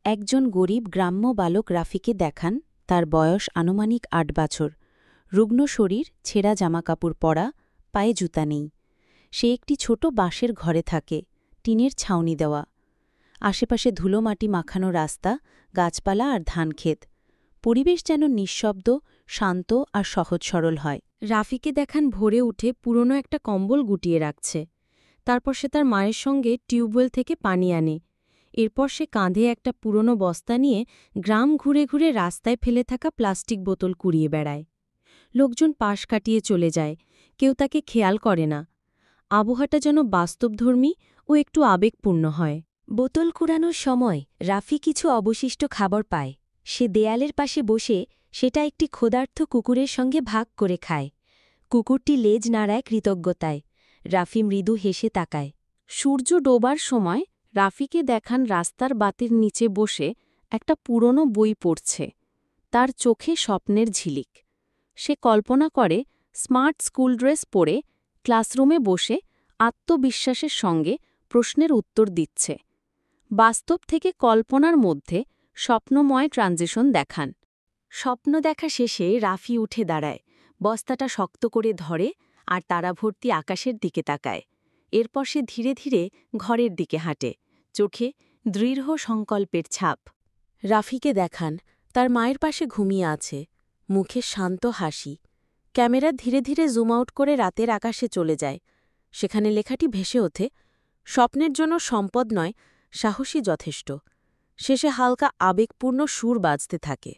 একজন গরিব গ্রাম্য বালক রাফিকে দেখান। তার বয়স আনুমানিক ৮ বছর। রুগ্ন শরীর, ছেঁড়া জামাকাপড় পরা, পায়ে জুতা নেই। সে একটি ছোট বাঁশের ঘরে থাকে, টিনের ছাউনি দেওয়া। আশেপাশে ধুলোমাটি মাখানো রাস্তা, গাছপালা আর ধানক্ষেত। পরিবেশ যেন নিঃশব্দ, শান্ত আর সহজ সরল হয়। রাফিকে দেখান ভোরে উঠে পুরনো একটা কম্বল গুটিয়ে রাখছে। তারপর সে তার মায়ের সঙ্গে টিউবওয়েল থেকে পানি আনে। এরপর সে কাঁধে একটা পুরনো বস্তা নিয়ে গ্রাম ঘুরে ঘুরে রাস্তায় ফেলে থাকা প্লাস্টিক বোতল কুড়িয়ে বেড়ায়। লোকজন পাশ কাটিয়ে চলে যায়, কেউ তাকে খেয়াল করে না। আবহাওয়াটা যেন বাস্তবধর্মী ও একটু আবেগপূর্ণ হয়। বোতল কুড়ানোর সময় রাফি কিছু অবশিষ্ট খাবার পায়। সে দেয়ালের পাশে বসে সেটা একটি ক্ষুধার্ত কুকুরের সঙ্গে ভাগ করে খায়। কুকুরটি লেজ নাড়ায় কৃতজ্ঞতায়। রাফি মৃদু হেসে তাকায়। সূর্য ডোবার সময় রাফিকে দেখান রাস্তার বাতির নিচে বসে একটা পুরনো বই পড়ছে। তার চোখে স্বপ্নের ঝিলিক। সে কল্পনা করে স্মার্ট স্কুল ড্রেস পরে ক্লাসরুমে বসে আত্মবিশ্বাসের সঙ্গে প্রশ্নের উত্তর দিচ্ছে। বাস্তব থেকে কল্পনার মধ্যে স্বপ্নময় ট্রানজিশন দেখান। স্বপ্ন দেখা শেষে রাফি উঠে দাঁড়ায়, বস্তাটা শক্ত করে ধরে আর তারাভর্তি আকাশের দিকে তাকায়। এরপর সে ধীরে ধীরে ঘরের দিকে হাঁটে, চোখে দৃঢ় সংকল্পের ছাপ। রাফিকে দেখান তার মায়ের পাশে ঘুমিয়ে আছে, মুখে শান্ত হাসি। ক্যামেরা ধীরে ধীরে জুম আউট করে রাতের আকাশে চলে যায়। সেখানে লেখাটি ভেসে ওঠে, স্বপ্নের জন্য সম্পদ নয়, সাহসী যথেষ্ট। শেষে হালকা আবেগপূর্ণ সুর বাজতে থাকে।